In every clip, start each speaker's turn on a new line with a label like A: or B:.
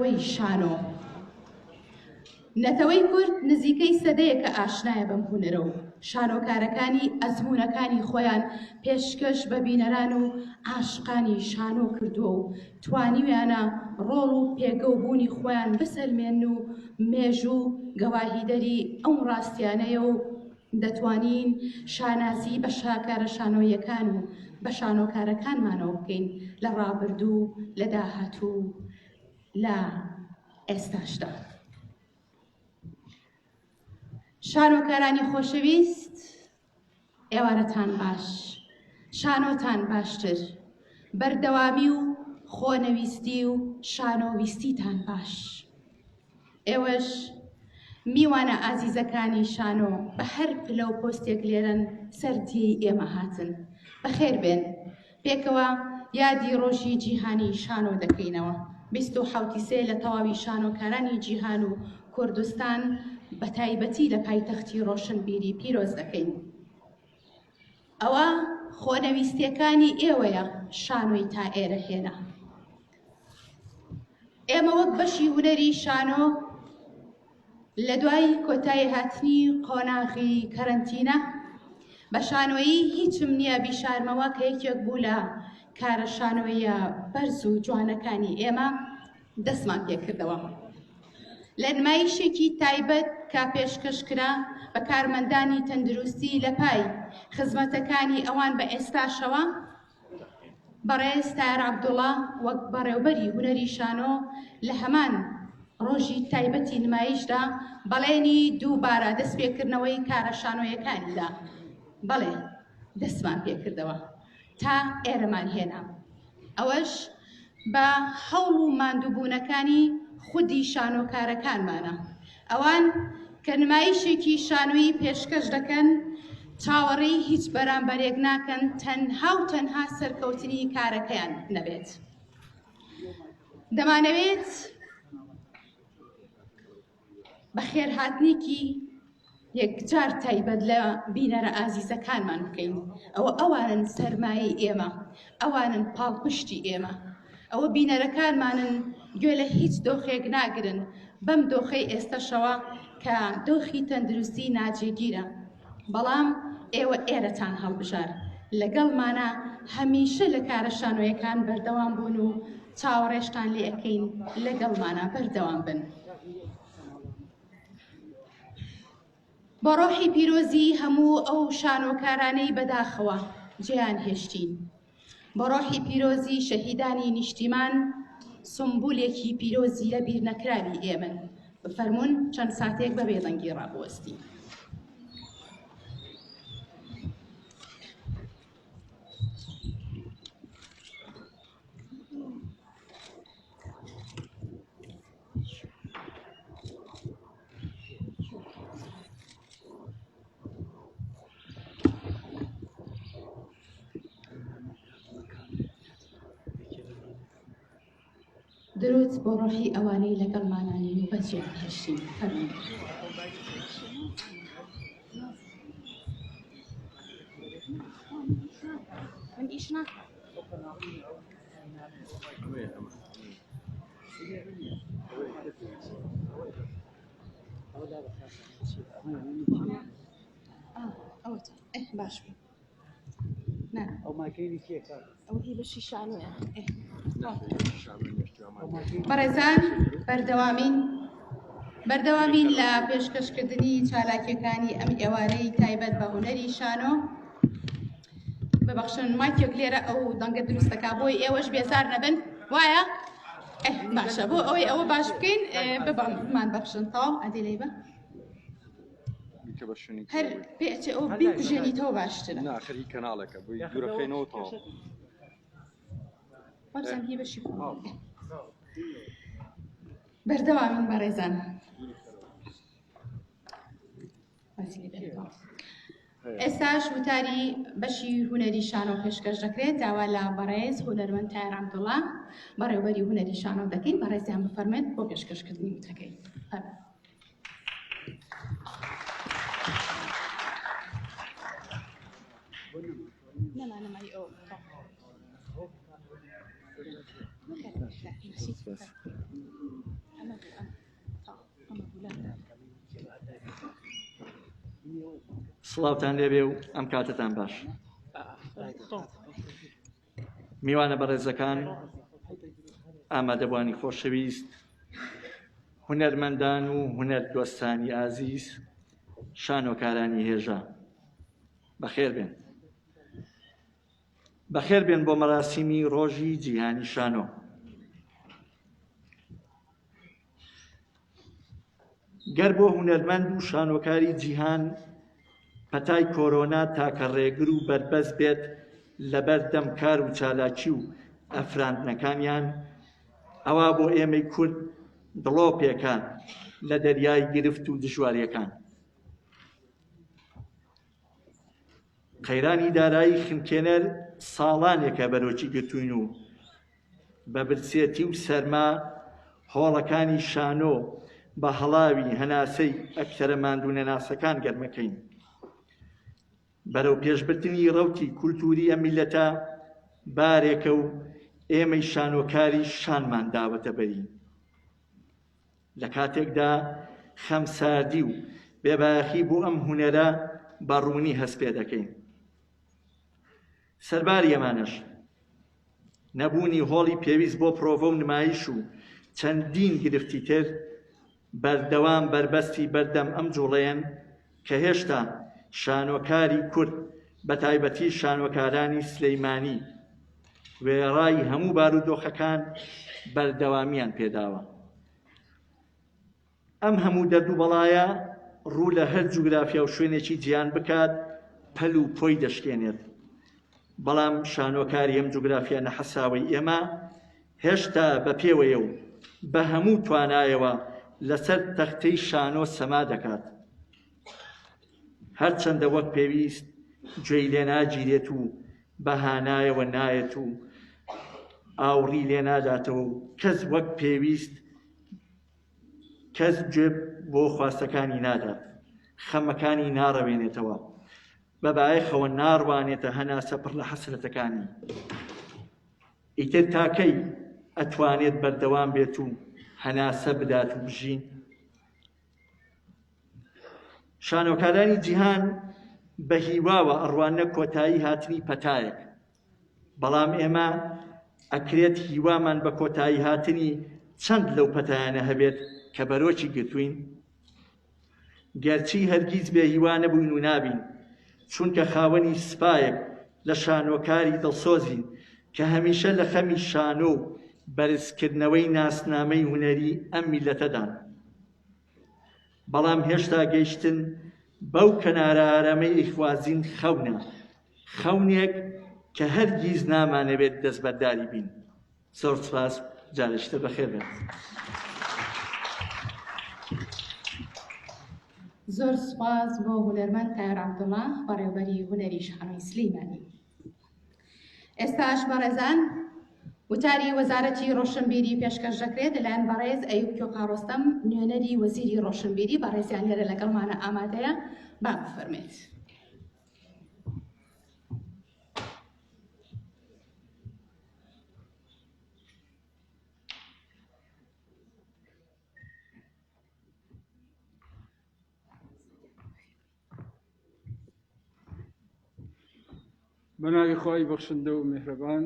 A: وەی شانۆ نەتەوەی کورد نزیکەی سەدەیەکە ئاشنایە بەم هونەرە و شانۆکارەکانی ئەزمونەکانی خۆیان پێشکەش بە بینەران و عاشقانی شانۆ کردووە و توانیویانە ڕۆڵ و پێگەوبوونی خۆیان بسەلمێن و مێژوو گەواهیدەری ئەو ڕاستیانەیە و دەتوانین شانازی بە شاکارە شانۆیەکان و بە شانۆکارەکانمانەوە بکەین لە ڕابردوو لە داهاتوو لە ئێستاشدا. شانۆکارانی خۆشەویست، ئێوارەتان باش، شانۆتان باشتر، بەردەوامی و خۆنەویستی و شانۆویستیتان باش. ئێوەش میوانە ئازیزەکانی شانۆ بە هەر پلە و پۆستێک لێرەن سەردیەی ئێمە هاتن. بەخێر بێن، پێکەوە یادی ڕۆژی جیهانی شانۆ دەکەینەوە. 27 لە تەواوی شانۆکارانی جیهان و کوردستان بە تایبەتی لە پایتەختی ڕۆشنبیری پیرۆز دەکەین. ئەوە خۆنەویستیەکانی ئێوەیە شانۆی تا ئێرە هێنا. ئێمە وەک بەشی هونەری شانۆ لە دوای کۆتایی هاتنی قۆناغی کەرەنتینە بە شانۆیی هیچم نییە بیشارمەوە کە یەکێک بوو لە کارە شانۆیە بەرز و جوانەکانی ئێمە دەستمان پێکردەوە. لە نمایشێکی تایبەت کا پێشکەشکرا بە کارمەندانی تەندروستی لە پای خزمەتەکانی ئەوان بە ئێستاشەوە، بەڕێز تایر عەبدوڵڵا وەک بەڕێوەبەری هونەری شانۆ لە هەمان ڕۆژی تایبەتی نمایشدا بەڵێنی دووبارە دەستپێکردنەوەی کارە شانۆیەکانیدا بەڵێ دەستمان پێکردەوە تا ئێرەمان هێنا. ئەوەش بە هەوڵ و ماندووبوونەکانی خودی شانۆکارەکانمانە، ئەوان کە نمایشێکی شانۆیی پێشکەش دەکەن چاوەڕێی هیچ بەرامبەرێک ناکەن تەنها و تەنها سەرکەوتنی کارەکەیان نەبێت. دەمانەوێت بە خێرهاتنێکی یەکجار تایبەت لە بینەرە ئازیزەکانمان بکەین. ئەوانن سەرمایەی ئێمە، ئەوانن پاڵپشتی ئێمە، ئەوە بینەرەکانمانن گوێ لە هیچ دۆخێک ناگرن بەم دۆخەی ئێستەشەوە کە دۆخی تەندروستی ناجێگیرە. بەڵام ئێوە ئێرەتان هەڵبژار، لەگەڵمانە هەمیشە لە کارە شانۆیەکان بەردەوام بوون و چاوەڕێشتان لێ ئەەکەین لەگەڵمانە بەردەوام بن. بە ڕۆحی پیرۆزی هەموو ئەو شانۆکارانەی بەداخەوە جێیان هێشتین، بە ڕۆحی پیرۆزی شەهیدانی نیشتیمان سمبولێکی پیرۆزی لە بیر نەکراوی ئێمن. بفەرمونون چەند ساتێک بە بێدەنگی ڕابوەستین. درود بۆ ڕۆحی ئەوانەی لەگەڵمانانی و بەجێیان هێشتین. فەرمووی. من ئیش ناکەم. باش بوو. ئەو ماکەی کێکە؟ ئەو هی بەشی شانۆیە. بەڕێزان، بەردەوامین لە پێشکەشکردنی چالاکیەکانی ئەم ئێوارەی تایبەت بە هونەری شانۆ. ببەخشن مایکێک لێرە ئەو دەنگە دروست دەکا بۆی ئێوەش بێزار نەبن، وایە؟ باشە، بۆ ئەوەی ئەوە باش بکەین بمان بەخشن تاو ئەدی بە هەر پێچێ ئەو بیکوژێنیتەوە باشترە.
B: ناخەری کەناڵەکە بۆی دوورەکەینەوە تاو.
A: وەرزەم هی بەشی بەردەوامین بەڕێزان. ئێستاش وتاری بەشی هونەری شانۆ پێشکەش دەکرێت. داوا لە بەڕێز هونەرمەند تایر عەبدوڵڵا بەڕێوەبەری هونەری شانۆ دەکەین. بەڕێزیان بفەرمێت بۆ پێشکەشکردنی وتەکەی.
C: سڵاوتان لێبێ و ئەم کاتتان باش. میوانە بەڕێزەکان، ئامادەبوانی خۆشەویست، هونەرمەندان و هونەردۆستانی ئازیز، شانۆکارانی هێژە، بەخێر بێن. بەخێر بێن بۆ مەراسیمی ڕۆژی جیهانی شانۆ. گەر بۆ هونەرمەند و شانۆکاری جیهان پەتای کۆرۆنا تاکە ڕێگر و بەربەست بێت لەبەر دەمکار و چالاکی و ئەفراندنەکانیان، ئەوا بۆ ئێمەی کورد دڵۆپێکان لە دەریای گرفت و دژواریەکان. قەیرانی دارایی خنکێنەر ساڵانێکە بەرۆکی گرتوین و بە برسێتی و سەرما هۆڵەکانی شانۆ بە هەڵاوی هەناسەی ئەکتەرە ماندوو نەناسەکان گەرمەکەین. بەرەو پێشبردننی ڕەوتی کولتوری ئەم میلەتە بارێکە و ئێمەی شانۆکاری شانمان داوەتە بەری. لە کاتێکدا خەمساردی و بێباخی بۆ ئەم هونەرە بەڕوونی هەست پێ دەکەین. سەرباری ئەمانەش نەبوونی هۆڵی پێویست بۆ پرۆڤە و نمایش و چەندین گرفتی تر بەردەوام بربەستی بەردەم ئەم جوڵەیەن کە هێشتا شانۆکاری کورد بە تایبەتی شانۆکارانی سلەیمانی وێڕای هەموو بارودۆخەکان بەردەوامیان پێداوە. ئەم هەموو دەردووبەڵایە ڕوو لە هەر جوگرافیا و شوێنێکی جیان بکات پەل و پۆی دەشکێنێت. بەڵام شانۆکاری ئەم جوگرافیا نەحەساوی ئێمە هێشتا بە پێوەیە و بە هەموو توانایەوە لەسەر تەختەی شانۆ سەما دەکات. هەرچەندە وەک پێویست گوێی لێ ناگیرێت و بەهانایەوە نایەت و ئاوڕی لێ ناداتەوە و کەس وەک پێویست کەس گوێ بۆ خواستەکانی نادات، خەمەکانی ناڕەوێنێتەوە، بەبایەخەوە ناڕوانێتە هەناسە پڕ لە حەسرەتەکانی. ئیتر تاکەی ئەتوانێت بەردەوام بێت و هەناسە بدات و بژین. شانۆکارانی جیهان بە هیواوە ئەڕوانە کۆتایی هاتنی پەتایەک، بەڵام ئێمە ئەکرێت هیوامان بە کۆتایی هاتنی چەند لەو پەتایانە هەبێت کە بەرۆکی گرتوین. گەرچی هەرگیز بێ هیوا نەبووین و نابین، چونکە خاوەنی سپایەک لە شانۆکاری دڵسۆزین کە هەمیشە لە خەمی شانۆ و بەرزکردنەوەی ناسنامەی هونەری ئەم میلەتەدان. بەڵام هێشتا گەیشتن بەو کەنارە ئارامەی ئیخوازین خەونە، خەونێک کە هەرگیز نامانەوێت دەستبەرداری بین. زۆر سوپاس، جارێشتر بەخێر بێت.
A: زۆر سوپاس بۆ هونەرمەند تایۆر عەبدوڵڵا بەڕێوەبەری هونەری شانۆی سلەیمانی. ئێستاش بەڕێزان وتاری وەزارەتی ڕۆشنبیری پێشکەش دەکرێت لەلایەن بەڕێز ئەیوب کۆکاڕۆستەم نوێنەری وەزیری ڕۆشنبیری. بەڕێزیان لێرە لەگەڵمانە ئامادەیە، با بفەرمێت.
D: بەناوی خۆی بەخشندە و میهرەبان،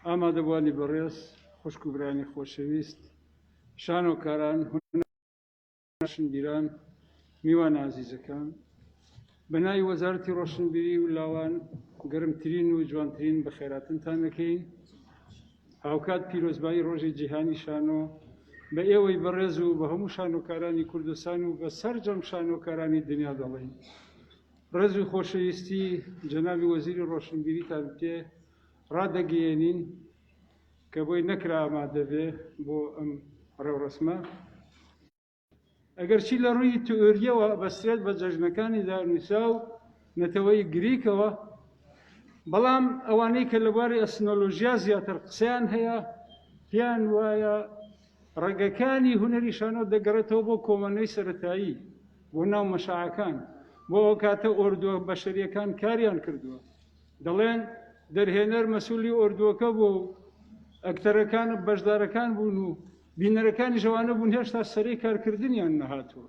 D: ئامادەبوانی بەڕێز، خوشک و برانی خۆشەویست، شانۆکاران، هونەرمەندان، میوان عەزیزەکان، بەناوی وەزارەتی ڕۆشنبیری و لاوان گەرمترین و جوانترین بەخێراتنتان دەکەین. هاوکات پیرۆزبایی ڕۆژی جیهانی شانۆ بە ئێوەی بەڕێز و بە هەموو شانۆکارانی کوردستان و بە سەرجەم شانۆکارانی دنیا دەڵێن. ڕێز و خۆشەویستی جەنابی وەزیری ڕۆشنبیریتان پێ ڕادەگەیەنین کە بۆی نەکرا ئامادە بێ بۆ ئەم ڕێوڕەسمە. ئەگەر چی لە ڕووی تئۆریەوە بەسترێت بە جەژنەکانی دارنووسا و نەتەوەی گریکەوە، بەڵام ئەوانەی کە لەبارەی ئەسنۆلۆژیا زیاتر قسەیان هەیە پێیان وایە ڕێگەکانی هونەری شانۆ دەگەڕێتەوە بۆ کۆمەڵەی سەرەتایی، بۆ ناو مەشاعەکان، بۆ ئەو کاتە ئۆردووە بەشەریەکان کاریان کردووە. دەڵێن دەرهێنەر مەسئولی ئۆردووەکە بوو و ئەکتەرەکان بەشدارەکان بوون و بینەرەکانی ژەوانە بوون هێشتا سەرەی کارکردنیان نەهاتووە.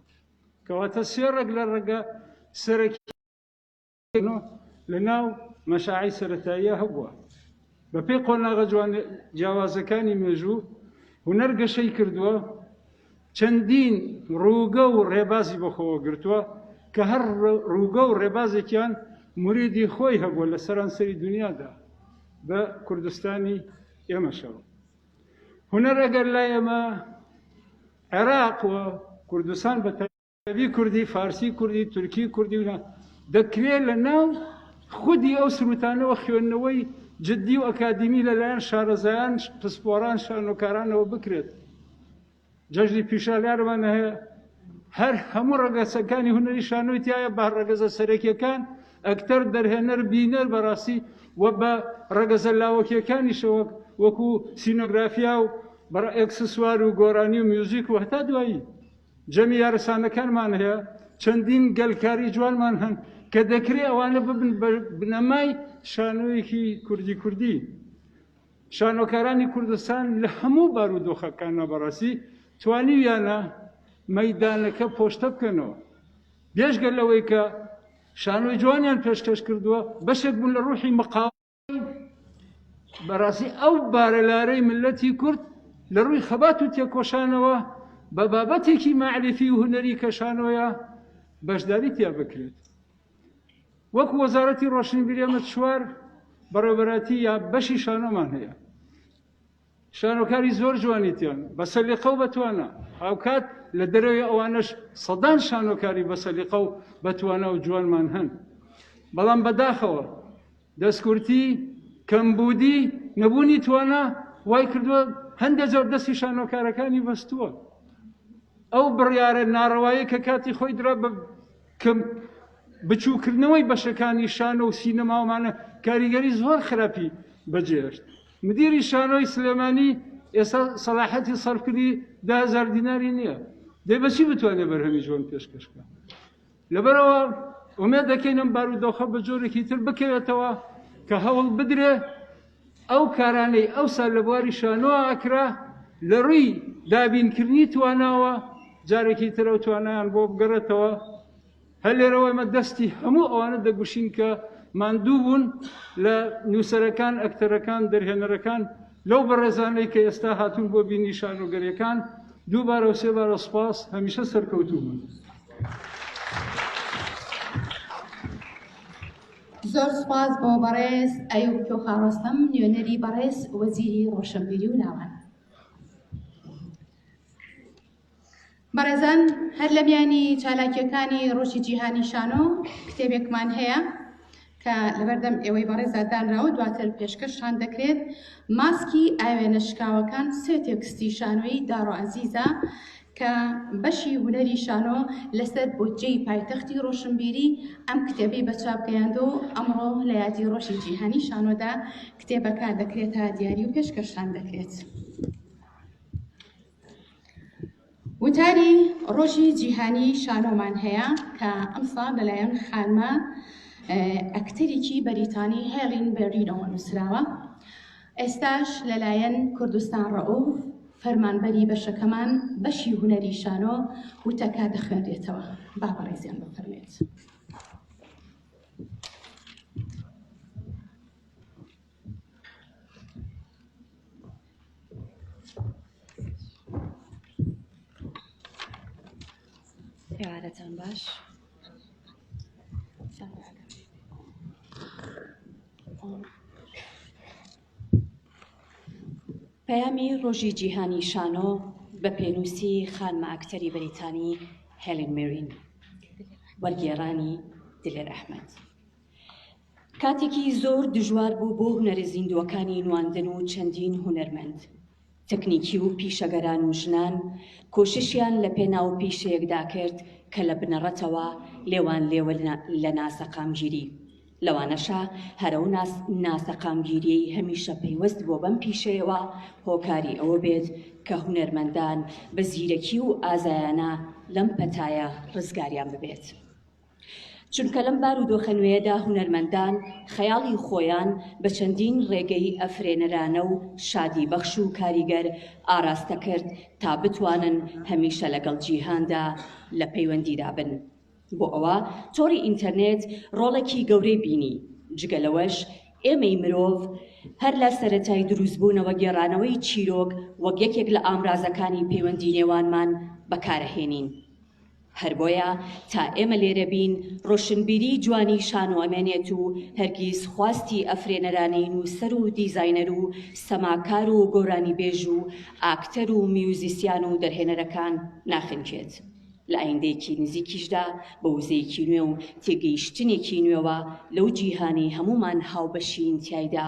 D: کەواتە سێ ڕێک لە ڕێگە سەرەکی لە ناو مەشاعی سەرەتاییە هەبووە بە پێی قۆناغە جیاوازەکانی مێژوو هونەر گەشەی کردووە چەندین ڕووگە و ڕێبازی بەخۆوە گرتووە کە هەر ڕووگە و ڕێبازێکیان موریدی خۆی هەبووە لە سەرانسەری دنیادا بە کوردستانی ئێمەشەوە هونەر ئەگەر لای ئێمە عێراق و کوردستان بە تەبی کوردی فارسی کوردی تورکی کوردی و دەکرێت لە ناو خودی ئەو سروتانەوە خوێندنەوەی جددی و ئەکادمی لەلایەن شارەزایان پسپۆران شانۆکارانەوە بکرێت جەژنی پیشەلارمان هەیە هەر هەموو ڕەگەزەکانی هونەری شانۆی تایە بە ڕەگەزە سەرەکیەکان ئەکتەر دەرهێنەر بینەر بەڕاستی و بە ڕەگەزە لاوەکیەکانیشەوە وەکو سینۆگرافیا و ئەکسسوار و گۆرانی و میوزیک و هەتا دوایی جەمی یارەسانەکانمان هەیە چەندین گەلکاری جوانمان هەن کە دەکرێت ئەوانە ببن بنەمای شانۆیەکی کوردی شانۆکارانی کوردستان لە هەموو بارودۆخەکانە بەڕاستی توانیویانە مەیدانەکە پۆشتە بکەنەوە بێژگە لەوەی کە شانۆی جوانیان پێشکەش کردووە بەشێک بوون لە ڕوحی مقاومەتی بەڕاستی ئەو بارەلارەی ملەتی کورد لە ڕووی خەبات و تێکۆشانەوە بە بابەتێکی معرفی و هونەری کەشانۆیە بەشداری تیا بکرێت وەکو وەزارەتی ڕۆشنبیری ئەمە چوار بەڕێوەبەراتی یا بەشی شانۆمان هەیە شانۆکاری زۆر جوانیتیان بە سەلیقە و بەتوانە هاوکات لە دەرەوەی ئەوانەش سەدان شانۆکاری بە سەلیقە و بەتوانە و جوانمان هەن بەڵام بەداخەوە دەستکورتی کەمبودی نەبوونی توانە وای کردووە هەندێک جار دەستی شانۆکارەکانی بەستووە ئەو بڕیارە ناڕەوایی کە کاتی خۆی درا بە بچووکردنەوەی بەشەکانی شانۆ و سینەماومانە کاریگەری زۆر خراپی بەجێهێشت مدیری شانۆی سلێمانی ئێستا سەلاحەتی سەرفکردی 10,000 دیناری نییە دەی بەچی بتوانێت بەرهەمی جوان پێشکەشکە لەبەرەوە ئومێد دەکەین ئەم بارودۆخە بە جۆرێکی تر بکەوێتەوە کە هەوڵ بدرێ ئەو کارانەی ئەوسا لە بواری شانۆ ئەکرا لە ڕووی دابینکردنی تواناوە جارێکی ترە و توانایان بۆ بگەڕێتەوە هەر لێرەوە ئێمە دەستی هەموو ئەوانە دەگوشین کە ماندوو بوون لە نووسەرەکان ئەکتەرەکان دەرهێنەرەکان لەو بەڕێزانەی کە ئێستا هاتوون بۆ بینی شانۆگەریەکان دووبارە و سێبارە سوپاس هەمیشە سەرکەوتوو بوون
A: زۆر سوپاس بۆ بەڕێز ئەیوب کۆخاڕۆستەم نوێنەری بەڕێز وەزیری ڕۆشنبیری و ناوان بەڕێزان هەر لە میانی چالاکیەکانی ڕۆژی جیهانی شانۆ کتێبێکمان هەیە کە لەبەردەم ئێوەی بەڕێزا دانراوە دواتر پێشکەشان دەکرێت ماسکی ئاوێنە شکاوەکان سێ تێکستی شانۆیی داڕۆ عەزیزە کە بەشی هونەری شانۆ لەسەر بۆجێی پایتەختی ڕۆشنبیری ئەم کتێبەی بەچاپگەیاندۆ ئەمڕۆ لە یادی ڕۆژی جیهانی شانۆدا کتێبەکە دەکرێتە دیاری و پێشکەشان دەکرێت. وتاری ڕۆژی جیهانی شانۆمان هەیە کە ئەمساڵ لەلایەن خانمە ئەکتەرێکی بەریتانی هێڵین بێرینەوە نووسراوە ئێستاش لەلایەن کوردستان ڕەئوف فەرمانبەری بەشەکەمان بەشی هونەری شانۆ وتەکە دەخوێنرێتەوە با بەڕێزیان بفەرمێت.
E: ئێوارەتان باش پەیامی ڕۆژی جیهانی شانۆ بە پێنووسی خانمە ئاکتەری بەریتانی هێلن میرین وەرگێڕانی دلێر ئەحمەد کاتێکی زۆر دژوار بوو بۆ هونەرە زیندووەکانی نواندن و چەندین هونەرمەند تەکنیکی و پیشەگەران و ژنان کۆششیان لە پێناو پیشەیەکدا کرد کە لە بنەڕەتەوە لێوان لێوە لە ناسەقامگیری لەوانەشە هەرە و ناسەقامگیریەی هەمیشە پەیوەست بۆ بەم پیشەیەوە هۆکاری ئەوە بێت کە هونەرمەندان بە زیرەکی و ئازایانە لەم پەتایە ڕزگاریان ببێت چونکە لەم بارودۆخە نوێیەدا هونەرمەندان خەیاڵی خۆیان بە چەندین ڕێگەی ئەفرێنەرانە و شادی بەخش و کاریگەر ئاراستە کرد تا بتوانن هەمیشە لەگەڵ جیهاندا لە پەیوەندیدا بن بۆ ئەوە تۆڕی ئینتەرنێت ڕۆڵێکی گەورەی بینی. جگە لەوەش ئێمەی مرۆڤ هەر لە سەرەتای دروستبوونەوە گێڕانەوەی چیرۆک وەک یەکێک لە ئامرازەکانی پەیوەندی نێوانمان بەکارەهێنین. هەر بۆیە تا ئێمە لێرە بین ڕۆشنبیری جوانی شان و ئەمێنێت و هەرگیز خواستی ئەفرێنەرانەی نووسەر و دیزاینەر و سەماکار و گۆرانی بێژ و ئاکتەر و میوزیسیان و دەرهێنەرەکان ناخنکێت. لە ئایندەیەکی نزیکیشدا بە وزەیەکی نوێ و تێگەیشتنێکی نوێوە لەو جیهانی هەمومان هاوبەشین تیایدا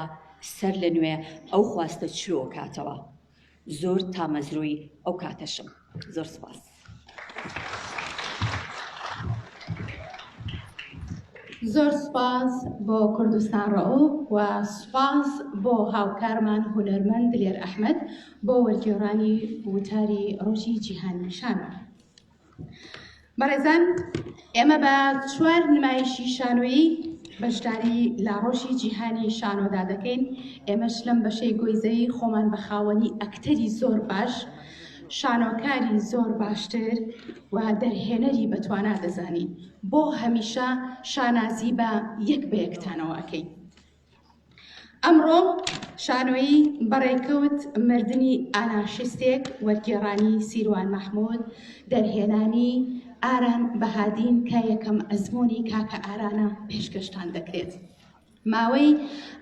E: سەر لە نوێ ئەو خواستە چرۆ کاتەوە. زۆر تامەزرۆی ئەو کاتەشم. زۆر سپاس.
A: زۆر سپاس بۆ کوردستان ڕەوف و سپاس بۆ هاوکارمان هونەرمەند دلێر ئەحمەد بۆ وەرگێڕانی وتاری ڕۆژی جیهانی شانۆ. بەڕێزان، ئێمە بە 4 نمایشی شانۆیی بەشداری لە ڕۆژی جیهانی شانۆدا دەکەین. ئێمەش لەم بەشەی گۆیزەی خۆمان بە خاوەنی ئەکتەری زۆر باش، شانۆکاری زۆر باشتر و دەرهێنەری بەتوانا دەزانین بۆ هەمیشە شانازی بە یەک بە یەکتانەوەکەی. ئەمڕۆ شانۆیی بەڕێکەوت مردنی ئاناشستێک وەرگێڕانی سیروان مەحموود، دەرهێنانی ئاران بەهادین کە یەکەم ئەزموونی کاکە ئارانە پێشکەشتان دەکرێت. ماوەی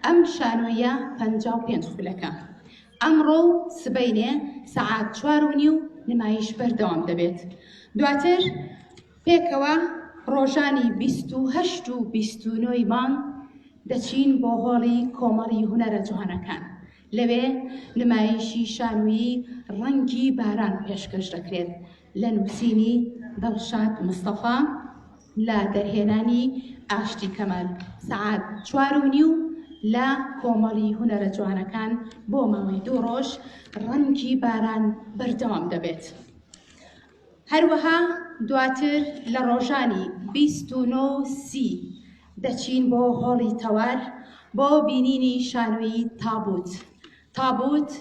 A: ئەم شانۆیە 55 خولەکە. ئەمڕۆ سبەینێ سەعات 4:30 نمایش بەردەوام دەبێت. دواتر پێکەوە ڕۆژانی 28 و 29 مانگ دەچین بۆ هۆڵی کۆمەڵی هونەرە جوانەکان. لەوێ نمایشی شانۆیی ڕەنگی باران پێشکەش دەکرێت لە نووسینی دڵشاد مستەفا، لە دەرهێنانی ئاشتی کەمال. سەعات 4:30 لە کۆمەڵی هونەرە جوانەکان بۆ ماوەی 2 ڕۆژ ڕەنگی باران بەردەوام دەبێت. هەروەها دواتر لە ڕۆژانی 29 و 30 دەچین بۆ هۆڵی تەوار بۆ بینینی شانۆیی تابوت. تابوت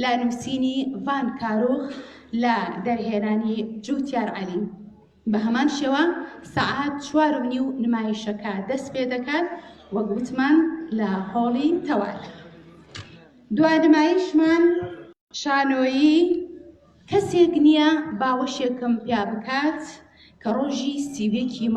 A: لە نووسینی ڤان کارۆخ لە دەرهێنانی جوتیار عەلی. بە هەمان شێوە سەعات 4:30 نمایشەکە دەست پێ دەکات وەک گوتمان لە هۆڵی تەوار. دوانمایشمان شانۆیی کەسێک نییە باوەشێکم پیا بکات کە ڕۆژی سیوێکی